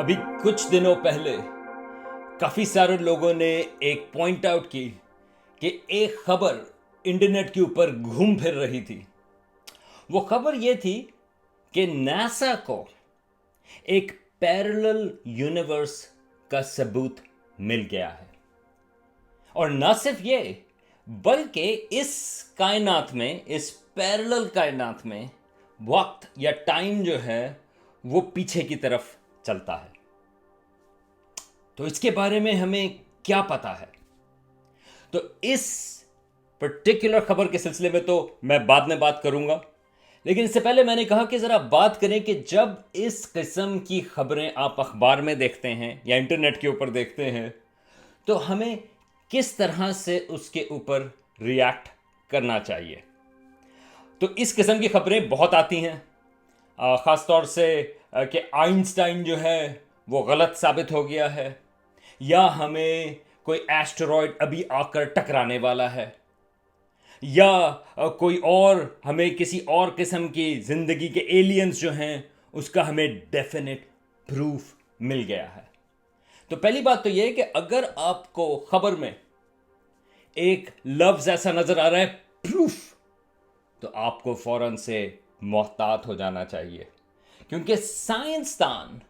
अभी कुछ दिनों पहले काफ़ी सारे लोगों ने एक पॉइंट आउट की कि एक खबर इंटरनेट के ऊपर घूम फिर रही थी। वो खबर ये थी कि नासा को एक पैरेलल यूनिवर्स का सबूत मिल गया है। और ना सिर्फ ये, बल्कि इस कायनात में, इस पैरेलल कायनात में वक्त या टाइम जो है वो पीछे की तरफ चलता है। तो इसके बारे में हमें क्या पता है? तो इस पर्टिकुलर खबर के सिलसिले में तो मैं बाद में बात करूंगा, लेकिन इससे पहले मैंने कहा कि ज़रा बात करें कि जब इस किस्म की खबरें आप अखबार में देखते हैं या इंटरनेट के ऊपर देखते हैं तो हमें किस तरह से उसके ऊपर रिएक्ट करना चाहिए। तो इस किस्म की खबरें बहुत आती हैं, ख़ास तौर से कि आइंस्टाइन जो है वो गलत साबित हो गया है, या हमें कोई एस्टेरॉयड अभी आकर टकराने वाला है, या कोई और हमें किसी और किस्म की ज़िंदगी के एलियंस जो हैं उसका हमें डेफिनेट प्रूफ मिल गया है। तो पहली बात तो यह है कि अगर आपको खबर में एक लफ्ज़ ऐसा नज़र आ रहा है प्रूफ, तो आपको फौरन से मोहतात हो जाना चाहिए, क्योंकि साइंसदान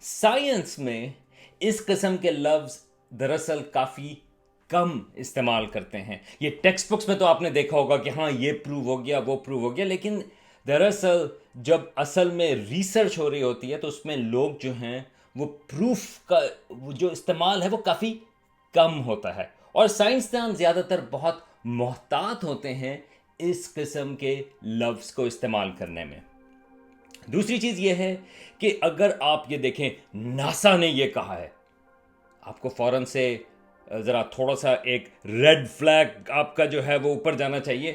साइंस में इस किस्म के लफ्ज़ दरअसल काफ़ी कम इस्तेमाल करते हैं। ये टेक्स्ट बुक्स में तो आपने देखा होगा कि हाँ ये प्रूव हो गया, वो प्रूव हो गया, लेकिन दरअसल जब असल में रिसर्च हो रही होती है तो उसमें लोग जो हैं वो प्रूफ का वो जो इस्तेमाल है वो काफ़ी कम होता है, और साइंसदान ज़्यादातर बहुत मोहतात होते हैं इस किस्म के लफ्ज़ को इस्तेमाल करने में। दूसरी चीज़ ये है कि अगर आप ये देखें नासा ने ये कहा है, आपको फ़ौरन से ज़रा थोड़ा सा एक रेड फ्लैग आपका जो है वो ऊपर जाना चाहिए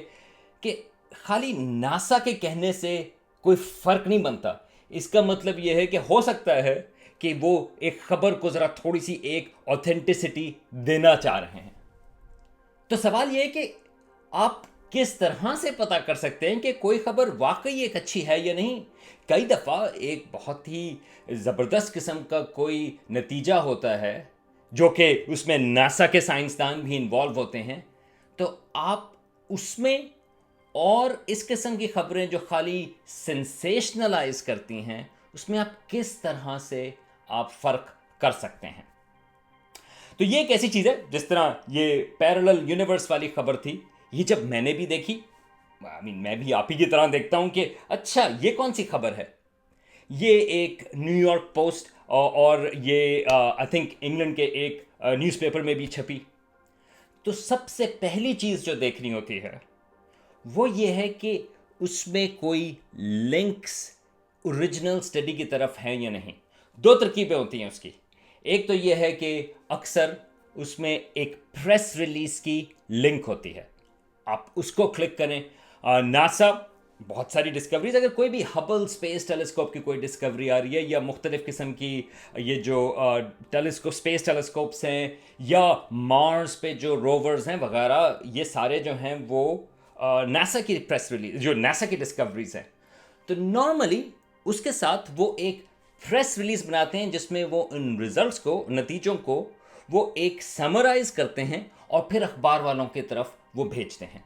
कि खाली नासा के कहने से कोई फ़र्क नहीं बनता। इसका मतलब ये है कि हो सकता है कि वो एक ख़बर को ज़रा थोड़ी सी एक ऑथेंटिसिटी देना चाह रहे हैं। तो सवाल ये है कि आप किस तरह से पता कर सकते हैं कि कोई खबर वाकई एक अच्छी है या नहीं। कई दफ़ा एक बहुत ही ज़बरदस्त किस्म का कोई नतीजा होता है जो कि उसमें नासा के साइंसदान भी इन्वॉल्व होते हैं, तो आप उसमें और इस किस्म की खबरें जो खाली सेंसेशनलाइज करती हैं उसमें आप किस तरह से आप फ़र्क कर सकते हैं। तो ये एक ऐसी चीज़ है, जिस तरह ये पैरेलल यूनिवर्स वाली खबर थी, ये जब मैंने भी देखी, मैं भी आप ही की तरह देखता हूं कि अच्छा ये कौन सी खबर है। ये एक न्यूयॉर्क पोस्ट और ये आई थिंक इंग्लैंड के एक न्यूज़पेपर में भी छपी। तो सबसे पहली चीज़ जो देखनी होती है वो ये है कि उसमें कोई लिंक्स ओरिजिनल स्टडी की तरफ हैं या नहीं। दो तरकीबें होती हैं उसकी। एक तो ये है कि अक्सर उसमें एक प्रेस रिलीज की लिंक होती है, आप उसको क्लिक करें। नासा बहुत सारी डिस्कवरीज, अगर कोई भी हबल स्पेस टेलीस्कोप की कोई डिस्कवरी आ रही है या मुख्तलिफ किस्म की ये जो टेलीस्कोप स्पेस टेलीस्कोप्स हैं या मार्स पे जो रोवर्स हैं वगैरह, ये सारे जो हैं वो नासा की प्रेस रिलीज, जो नासा की डिस्कवरीज हैं, तो नॉर्मली उसके साथ वो एक प्रेस रिलीज बनाते हैं जिसमें वो इन रिजल्ट्स को, नतीजों को वो एक समराइज करते हैं और फिर अखबार वालों की तरफ वो भेजते हैं।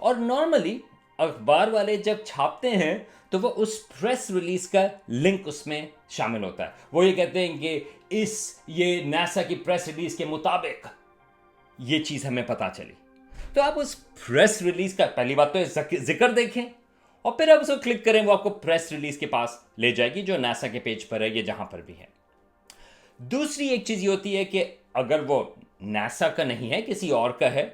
और नॉर्मली अखबार वाले जब छापते हैं तो वो उस प्रेस रिलीज का लिंक उसमें शामिल होता है। वो ये कहते हैं कि ये नासा की प्रेस रिलीज के मुताबिक ये चीज़ हमें पता चली। तो आप उस प्रेस रिलीज का पहली बात तो जिक्र देखें और फिर आप उसको क्लिक करें, वो आपको प्रेस रिलीज के पास ले जाएगी जो नासा के पेज पर है या जहां पर भी है। दूसरी एक चीज़ ये होती है कि अगर वो नासा का नहीं है, किसी और का है,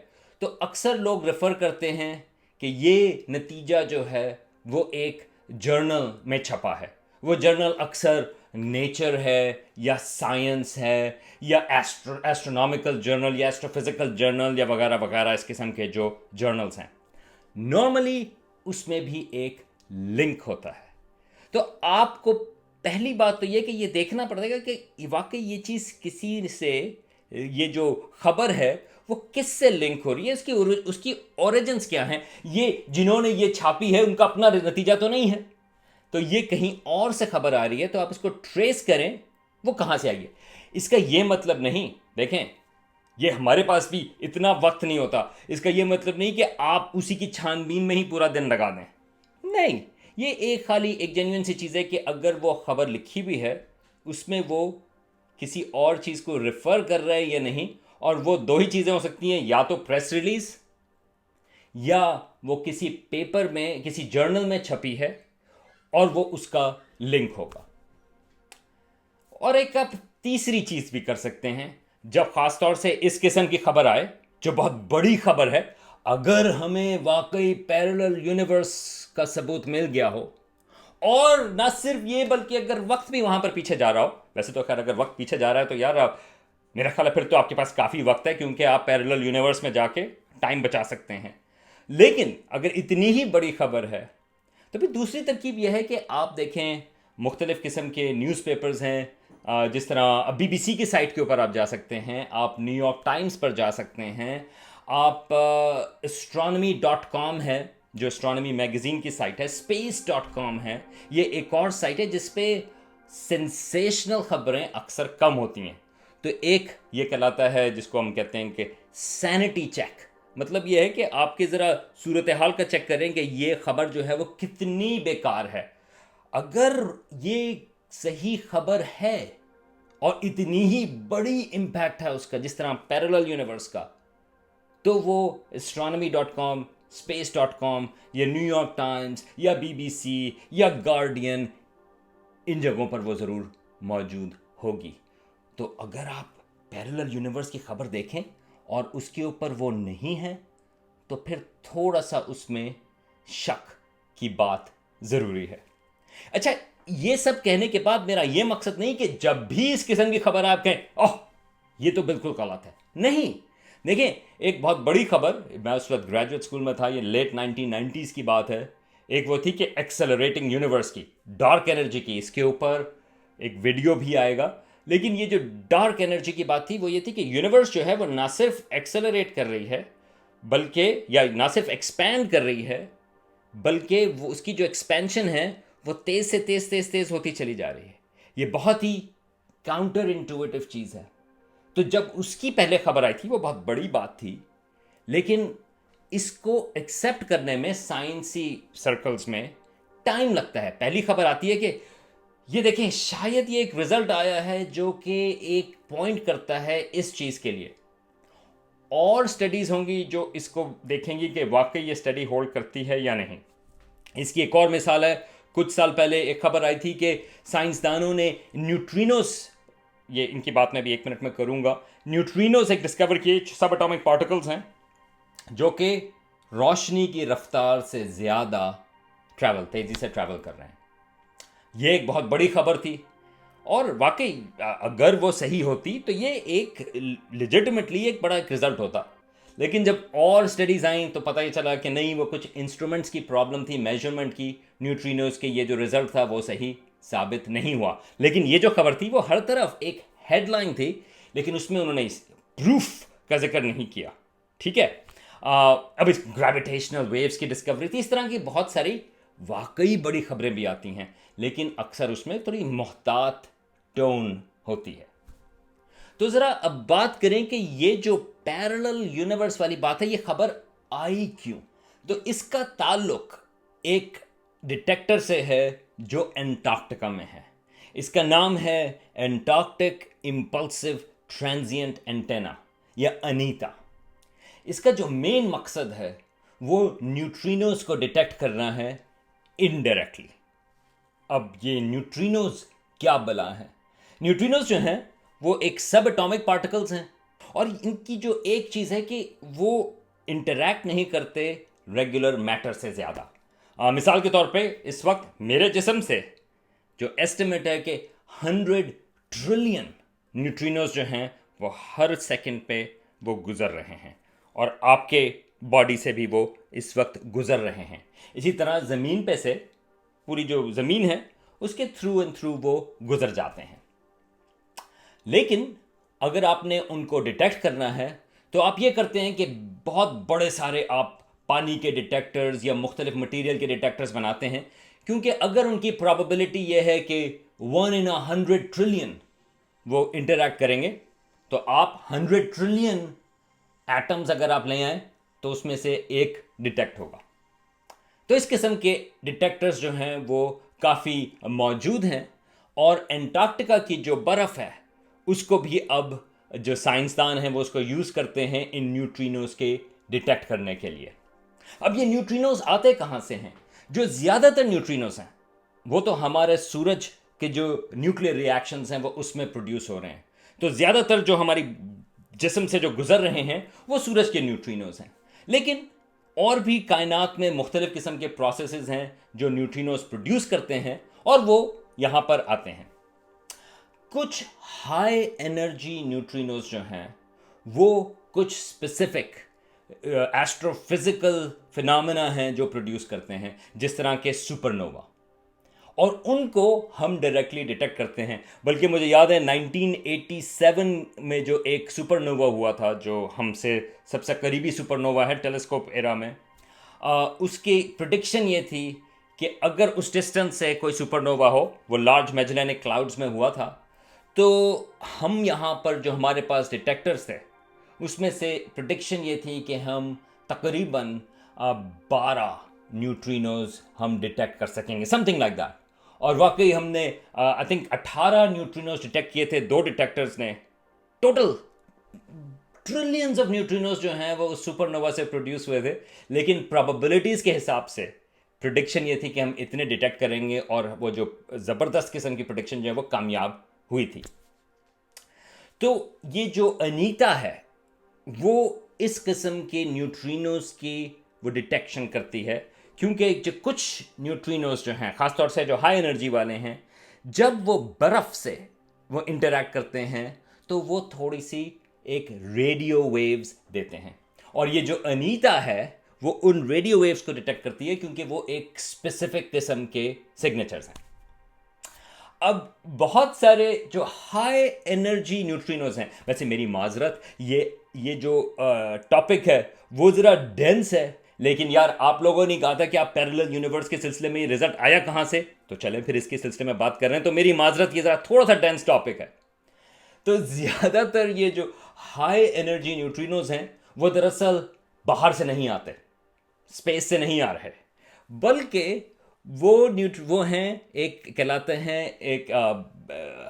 तो अक्सर लोग रेफर करते हैं कि ये नतीजा जो है वो एक जर्नल में छपा है। वो जर्नल अक्सर नेचर है या साइंस है या एस्ट्रोनॉमिकल जर्नल या एस्ट्रोफिजिकल जर्नल या वगैरह वगैरह, इस किस्म के जो जर्नल्स हैं नॉर्मली उसमें भी एक लिंक होता है। तो आपको पहली बात तो ये कि ये देखना पड़ेगा कि वाकई ये चीज़ किसी से, ये जो खबर है वो किससे लिंक हो रही है, उसकी ओरिजिन्स क्या हैं। ये जिन्होंने ये छापी है उनका अपना नतीजा तो नहीं है, तो ये कहीं और से खबर आ रही है, तो आप इसको ट्रेस करें वो कहाँ से आई है। इसका ये मतलब नहीं, देखें, ये हमारे पास भी इतना वक्त नहीं होता, इसका ये मतलब नहीं कि आप उसी की छानबीन में ही पूरा दिन लगा दें। नहीं, ये एक खाली एक जेन्युइन सी चीज़ है कि अगर वो खबर लिखी भी है उसमें वो किसी और चीज़ को रेफर कर रहा है या नहीं, और वो दो ही चीज़ें हो सकती हैं, या तो प्रेस रिलीज या वो किसी पेपर में किसी जर्नल में छपी है और वो उसका लिंक होगा। और एक आप तीसरी चीज भी कर सकते हैं, जब खासतौर से इस किस्म की खबर आए जो बहुत बड़ी खबर है, अगर हमें वाकई पैरेलल यूनिवर्स का सबूत मिल गया हो, और ना सिर्फ ये बल्कि अगर वक्त भी वहां पर पीछे जा रहा हो, वैसे तो खैर अगर वक्त पीछे जा रहा है तो यार आप, मेरा ख्याल है फिर तो आपके पास काफी वक्त है, क्योंकि आप पैरेलल यूनिवर्स में जाके टाइम बचा सकते हैं। लेकिन अगर इतनी ही बड़ी खबर है तो फिर दूसरी तरकीब यह है कि आप देखें मुख्तलिफ़ किस्म के न्यूज़पेपर्स हैं, जिस तरह बीबीसी की साइट के ऊपर आप जा सकते हैं, आप न्यूयॉर्क टाइम्स पर जा सकते हैं, आप astronomy.com है जो एस्ट्रोनॉमी मैगज़ीन की साइट है, space.com है, ये एक और साइट है जिस पे सेंसेशनल खबरें अक्सर कम होती हैं। तो एक ये कहलाता है जिसको हम कहते हैं कि सैनिटी चेक, मतलब ये है कि आपके ज़रा सूरत हाल का चेक करें कि ये खबर जो है वो कितनी बेकार है। अगर ये सही खबर है और इतनी ही बड़ी इम्पैक्ट है उसका, जिस तरह पैरेलल यूनिवर्स का, तो वो astronomy.com, space.com या न्यूयॉर्क टाइम्स या बीबीसी या गार्डियन, इन जगहों पर वो ज़रूर मौजूद होगी। तो अगर आप पैरेलल यूनिवर्स की खबर देखें और उसके ऊपर वो नहीं है, तो फिर थोड़ा सा उसमें शक की बात ज़रूरी है। अच्छा, ये सब कहने के बाद मेरा ये मकसद नहीं कि जब भी इस किस्म की खबर आप कहें ओह ये तो बिल्कुल गलत है, नहीं। देखिए, एक बहुत बड़ी खबर, मैं उस वक्त ग्रेजुएट स्कूल में था, ये लेट 1990s की बात है, एक वो थी कि एक्सेलरेटिंग यूनिवर्स की, डार्क एनर्जी की, इसके ऊपर एक वीडियो भी आएगा। लेकिन ये जो डार्क एनर्जी की बात थी वो ये थी कि यूनिवर्स जो है वो ना सिर्फ एक्सेलरेट कर रही है, बल्कि, या ना सिर्फ एक्सपैंड कर रही है, बल्कि वो उसकी जो एक्सपेंशन है वो तेज से तेज तेज तेज होती चली जा रही है। ये बहुत ही काउंटर इंटुइटिव चीज़ है। तो जब उसकी पहले खबर आई थी वो बहुत बड़ी बात थी, लेकिन इसको एक्सेप्ट करने में साइंसी सर्कल्स में टाइम लगता है। पहली खबर आती है कि ये देखें शायद ये एक रिजल्ट आया है जो कि एक पॉइंट करता है इस चीज़ के लिए, और स्टडीज़ होंगी जो इसको देखेंगी कि वाकई ये स्टडी होल्ड करती है या नहीं। इसकी एक और मिसाल है, कुछ साल पहले एक खबर आई थी कि साइंसदानों ने न्यूट्रिनोस, ये इनकी बात मैं भी एक मिनट में करूंगा, न्यूट्रिनोस एक डिस्कवर किए, सब एटॉमिक पार्टिकल्स हैं जो कि रोशनी की रफ्तार से ज़्यादा तेज़ी से ट्रैवल कर रहे हैं। ये एक बहुत बड़ी खबर थी, और वाकई अगर वो सही होती तो ये एक लेजिटिमेटली एक बड़ा रिजल्ट होता। लेकिन जब और स्टडीज़ आई तो पता ही चला कि नहीं, वो कुछ इंस्ट्रूमेंट्स की प्रॉब्लम थी, मेजरमेंट की, न्यूट्रिनोज के, ये जो रिजल्ट था वो सही साबित नहीं हुआ। लेकिन ये जो खबर थी वो हर तरफ एक हेडलाइन थी, लेकिन उसमें उन्होंने प्रूफ का जिक्र नहीं किया। ठीक है, अब इस ग्रेविटेशनल वेव्स की डिस्कवरी थी, इस तरह की बहुत सारी वाकई बड़ी खबरें भी आती हैं, लेकिन अक्सर उसमें थोड़ी मोहतात टोन होती है। तो ज़रा अब बात करें कि ये जो पैरेलल यूनिवर्स वाली बात है, ये खबर आई क्यों। तो इसका ताल्लुक एक डिटेक्टर से है जो एंटार्क्टिका में है। इसका नाम है एंटार्क्टिक इम्पल्सिव ट्रांजिएंट एंटेना या अनीता। इसका जो मेन मकसद है वो न्यूट्रिनोज को डिटेक्ट करना है इनडायरेक्टली। अब ये न्यूट्रिनोज क्या बला है? न्यूट्रिनोज जो हैं वो एक सब एटॉमिक पार्टिकल्स हैं, और इनकी जो एक चीज़ है कि वो इंटरैक्ट नहीं करते रेगुलर मैटर से ज़्यादा। मिसाल के तौर पे इस वक्त मेरे जिस्म से जो एस्टिमेट है कि 100 ट्रिलियन न्यूट्रिनोज जो हैं वो हर सेकंड पे वो गुजर रहे हैं, और आपके बॉडी से भी वो इस वक्त गुजर रहे हैं। इसी तरह ज़मीन पे से, पूरी जो ज़मीन है उसके थ्रू एंड थ्रू वो गुजर जाते हैं। लेकिन अगर आपने उनको डिटेक्ट करना है तो आप ये करते हैं कि बहुत बड़े सारे आप पानी के डिटेक्टर्स या मुख्तलिफ मटीरियल के डिटेक्टर्स बनाते हैं, क्योंकि अगर उनकी प्रोबेबिलिटी ये है कि 1 in 100 ट्रिलियन वो इंटरैक्ट करेंगे तो आप 100 ट्रिलियन एटम्स अगर आप ले आए तो उसमें से एक डिटेक्ट होगा। तो इस किस्म के डिटेक्टर्स जो हैं वो काफ़ी मौजूद हैं, और एंटार्क्टिका की जो बर्फ़ है उसको भी अब जो साइंसदान हैं वो उसको यूज़ करते हैं इन न्यूट्रिनोज के डिटेक्ट करने के लिए। अब ये न्यूट्रिनोज आते कहाँ से हैं? जो ज़्यादातर न्यूट्रिनोज हैं वो तो हमारे सूरज के जो न्यूक्लियर रिएक्शंस हैं वो उसमें प्रोड्यूस हो रहे हैं। तो ज़्यादातर जो हमारी जिस्म से जो गुजर रहे हैं वो सूरज के न्यूट्रिनोज हैं। लेकिन और भी कायनात में मुख्तलिफ किस्म के प्रोसेसेस हैं जो न्यूट्रिनोज प्रोड्यूस करते हैं और वो यहाँ पर आते हैं। कुछ हाई एनर्जी न्यूट्रिनोज जो हैं वो कुछ स्पेसिफिक एस्ट्रोफिजिकल फिनोमेना हैं जो प्रोड्यूस करते हैं, जिस तरह के सुपरनोवा, और उनको हम डायरेक्टली डिटेक्ट करते हैं। बल्कि मुझे याद है 1987 में जो एक सुपरनोवा हुआ था, जो हमसे सबसे करीबी सुपरनोवा है टेलीस्कोप एरा में, उसकी प्रिडिक्शन ये थी कि अगर उस डिस्टेंस से कोई सुपरनोवा हो, वो लार्ज मैजेलेनिक क्लाउड्स में हुआ था, तो हम यहाँ पर जो हमारे पास डिटेक्टर्स थे उसमें से प्रिडिक्शन ये थी कि हम तकरीबन 12 न्यूट्रिनोज हम डिटेक्ट कर सकेंगे, समथिंग लाइक दैट। और वाकई हमने आई थिंक 18 न्यूट्रिनोज डिटेक्ट किए थे, दो डिटेक्टर्स ने। टोटल ट्रिलियंस ऑफ न्यूट्रिनोज जो हैं वो उस सुपरनोवा से प्रोड्यूस हुए थे, लेकिन प्रोबेबिलिटीज़ के हिसाब से प्रिडिक्शन ये थी कि हम इतने डिटेक्ट करेंगे, और वो जो ज़बरदस्त किस्म की प्रिडिक्शन जो है वो कामयाब हुई थी। तो ये जो अनीता है वो इस किस्म के न्यूट्रिनोज की वो डिटेक्शन करती है, क्योंकि जो कुछ न्यूट्रिनोज जो हैं ख़ासतौर से जो हाई एनर्जी वाले हैं, जब वो बर्फ़ से वो इंटरैक्ट करते हैं तो वो थोड़ी सी एक रेडियो वेव्स देते हैं, और ये जो अनीता है वो उन रेडियो वेव्स को डिटेक्ट करती है क्योंकि वो एक स्पेसिफिक किस्म के सिग्नेचर्स हैं। अब बहुत सारे जो हाई एनर्जी न्यूट्रिनोज हैं, वैसे मेरी माजरत, ये जो टॉपिक है वो ज़रा डेंस है, लेकिन यार आप लोगों ने कहा था कि आप पैरेलल यूनिवर्स के सिलसिले में ये रिजल्ट आया कहाँ से, तो चलें फिर इसके सिलसिले में बात कर रहे हैं। तो मेरी माजरत, ये ज़रा थोड़ा सा डेंस टॉपिक है। तो ज़्यादातर ये जो हाई एनर्जी न्यूट्रिनोज हैं वो दरअसल बाहर से नहीं आते, स्पेस से नहीं आ रहे, बल्कि वो हैं, एक कहलाते हैं एक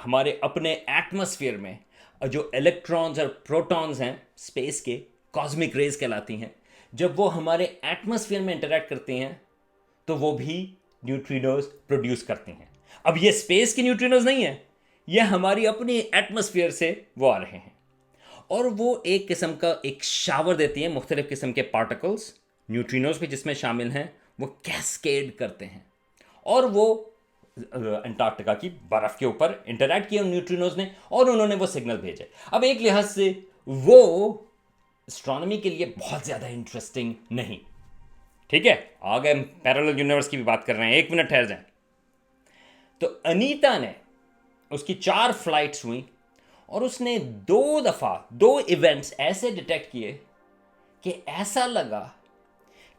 हमारे अपने एटमॉस्फेयर में जो इलेक्ट्रॉन्स और प्रोटॉन्स हैं स्पेस के, कॉस्मिक रेज कहलाती हैं। जब वो हमारे एटमॉस्फेयर में इंटरैक्ट करती हैं तो वो भी न्यूट्रिनोज प्रोड्यूस करती हैं। अब ये स्पेस की न्यूट्रिनोज नहीं है, ये हमारी अपनी एटमॉस्फेयर से वो आ रहे हैं, और वो एक किस्म का एक शावर देती हैं मुख्तलिफ किस्म के पार्टिकल्स, न्यूट्रिनोज भी जिसमें शामिल हैं, वो कैस्केड करते हैं, और वो अंटार्कटिका की बर्फ के ऊपर इंटरैक्ट किया उन न्यूट्रिनोज ने, और उन्होंने वो सिग्नल भेजे। अब एक लिहाज से वो एस्ट्रोनॉमी के लिए बहुत ज़्यादा इंटरेस्टिंग नहीं, ठीक है। आगे हम पैरेलल यूनिवर्स की भी बात कर रहे हैं, एक मिनट ठहर जाएं। तो अनीता ने, उसकी 4 फ्लाइट्स हुई, और उसने 2 दफ़ा 2 इवेंट्स ऐसे डिटेक्ट किए कि ऐसा लगा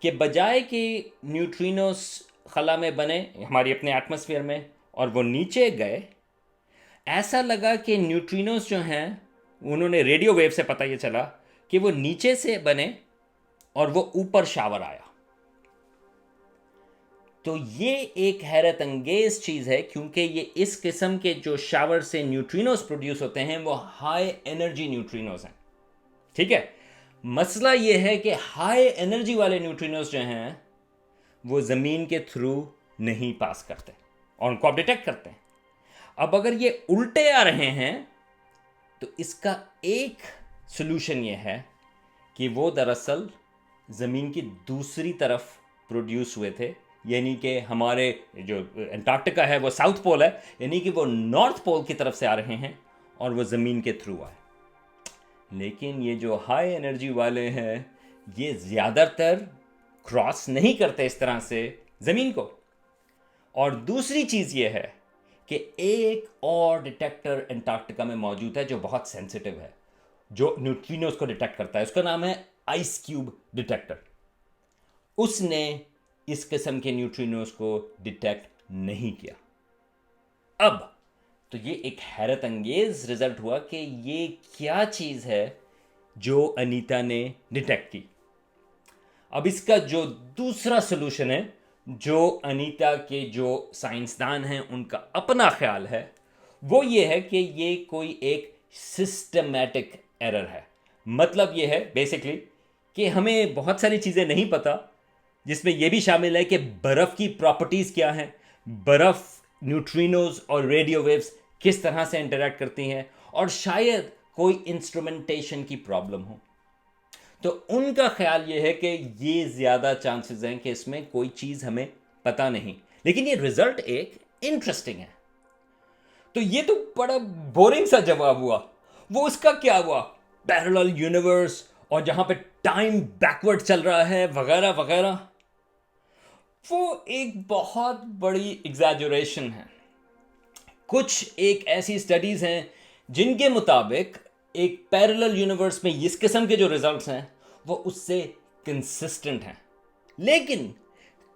कि बजाय कि न्यूट्रिनोस खला में बने हमारी अपने एटमॉस्फेयर में और वो नीचे गए, ऐसा लगा कि न्यूट्रिनोस जो हैं, उन्होंने रेडियो वेव से पता ये चला कि वो नीचे से बने और वो ऊपर शावर आया। तो ये एक हैरत अंगेज चीज़ है, क्योंकि ये इस किस्म के जो शावर से न्यूट्रिनोस प्रोड्यूस होते हैं वो हाई एनर्जी न्यूट्रिनोस हैं, ठीक है। मसला ये है कि हाई एनर्जी वाले न्यूट्रिनोस जो हैं वो ज़मीन के थ्रू नहीं पास करते और उनको आप डिटेक्ट करते हैं। अब अगर ये उल्टे आ रहे हैं तो इसका एक सॉल्यूशन ये है कि वो दरअसल ज़मीन की दूसरी तरफ प्रोड्यूस हुए थे, यानी कि हमारे जो अंटार्कटिका है वो साउथ पोल है, यानी कि वो नॉर्थ पोल की तरफ से आ रहे हैं और वो ज़मीन के थ्रू आए। लेकिन ये जो हाई एनर्जी वाले हैं ये ज़्यादातर क्रॉस नहीं करते इस तरह से ज़मीन को। और दूसरी चीज़ ये है कि एक और डिटेक्टर अंटार्कटिका में मौजूद है जो बहुत सेंसिटिव है, जो न्यूट्रिनोज को डिटेक्ट करता है। उसका नाम है आइस क्यूब डिटेक्टर। उसने इस किस्म के न्यूट्रिनोज को डिटेक्ट नहीं किया। अब तो ये एक हैरत अंगेज रिजल्ट हुआ कि ये क्या चीज़ है जो अनीता ने डिटेक्ट की। अब इसका जो दूसरा सोल्यूशन है, जो अनीता के जो साइंसदान हैं उनका अपना ख्याल है, वो ये है कि ये कोई एक सिस्टमैटिक एरर है। मतलब ये है बेसिकली कि हमें बहुत सारी चीज़ें नहीं पता, जिसमें यह भी शामिल है कि बर्फ़ की प्रॉपर्टीज़ क्या हैं, बर्फ़ न्यूट्रिनोज और रेडियो वेव्स किस तरह से इंटरैक्ट करती हैं, और शायद कोई इंस्ट्रूमेंटेशन की प्रॉब्लम हो। तो उनका ख्याल यह है कि ये ज़्यादा चांसेस हैं कि इसमें कोई चीज़ हमें पता नहीं, लेकिन ये रिजल्ट एक इंटरेस्टिंग है। तो ये तो बड़ा बोरिंग सा जवाब हुआ। वो उसका क्या हुआ, पैरेलल यूनिवर्स और जहां पे टाइम बैकवर्ड चल रहा है वगैरह वगैरह, वो एक बहुत बड़ी एग्जैजरेशन है। कुछ एक ऐसी स्टडीज हैं जिनके मुताबिक एक पैरेलल यूनिवर्स में इस किस्म के जो रिजल्ट्स हैं वो उससे कंसिस्टेंट हैं, लेकिन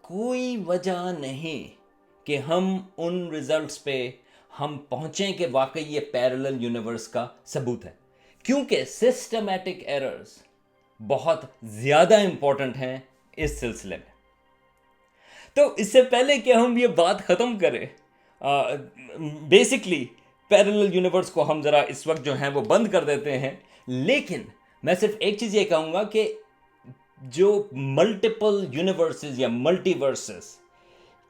कोई वजह नहीं कि हम उन रिजल्ट्स पे हम पहुंचें कि वाकई ये पैरेलल यूनिवर्स का सबूत है, क्योंकि सिस्टमैटिक एरर्स बहुत ज़्यादा इंपॉर्टेंट हैं इस सिलसिले में। तो इससे पहले कि हम ये बात ख़त्म करें, बेसिकली पैरेलल यूनिवर्स को हम ज़रा इस वक्त जो है वो बंद कर देते हैं, लेकिन मैं सिर्फ एक चीज़ ये कहूँगा कि जो मल्टीपल यूनिवर्सेस या मल्टीवर्सेस,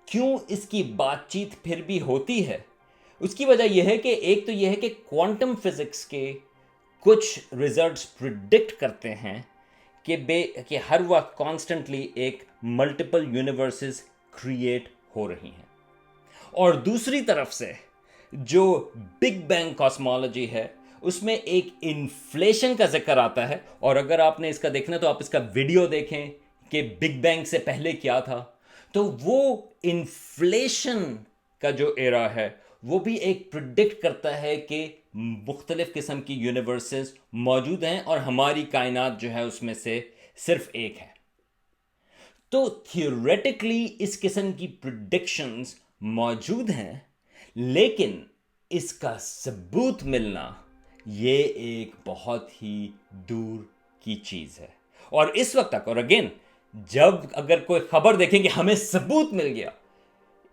क्यों इसकी बातचीत फिर भी होती है, उसकी वजह यह है कि एक तो यह है कि क्वांटम फिजिक्स के कुछ रिजल्ट्स प्रिडिक्ट करते हैं कि हर वक्त कॉन्स्टेंटली एक मल्टीपल यूनिवर्सेस क्रिएट हो रही हैं, और दूसरी तरफ से जो बिग बैंग कॉस्मोलॉजी है उसमें एक इन्फ्लेशन का जिक्र आता है। और अगर आपने इसका देखना तो आप इसका वीडियो देखें कि बिग बैंग से पहले क्या था, तो वो इन्फ्लेशन का जो एरा है वो भी एक प्रिडिक्ट करता है कि मुख्तलिफ किस्म की यूनिवर्सेस मौजूद हैं और हमारी कायनात जो है उसमें से सिर्फ एक है। तो थियोरेटिकली इस किस्म की प्रिडिक्शंस मौजूद हैं, लेकिन इसका सबूत मिलना ये एक बहुत ही दूर की चीज़ है। और इस वक्त तक, और अगेन जब अगर कोई खबर देखें कि हमें सबूत मिल गया,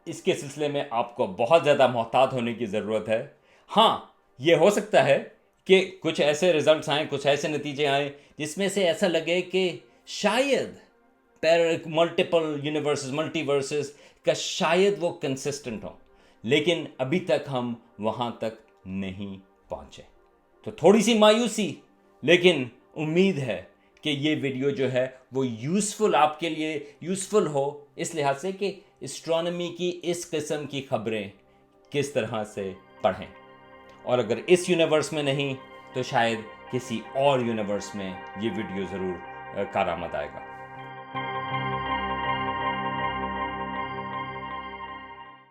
इसके सिलसिले में आपको बहुत ज़्यादा मोहतात होने की ज़रूरत है। हाँ, ये हो सकता है कि कुछ ऐसे रिजल्ट्स आएँ, कुछ ऐसे नतीजे आएँ जिसमें से ऐसा लगे कि शायद मल्टीपल यूनिवर्सेस, मल्टीवर्सेस का शायद वो कंसिस्टेंट हो, लेकिन अभी तक हम वहाँ तक नहीं पहुँचे। तो थोड़ी सी मायूसी, लेकिन उम्मीद है कि ये वीडियो जो है वो यूज़फुल, आपके लिए यूज़फुल हो, इस लिहाज से कि एस्ट्रोनॉमी की इस किस्म की खबरें किस तरह से पढ़ें, और अगर इस यूनिवर्स में नहीं तो शायद किसी और यूनिवर्स में ये वीडियो ज़रूर कारामद आएगा।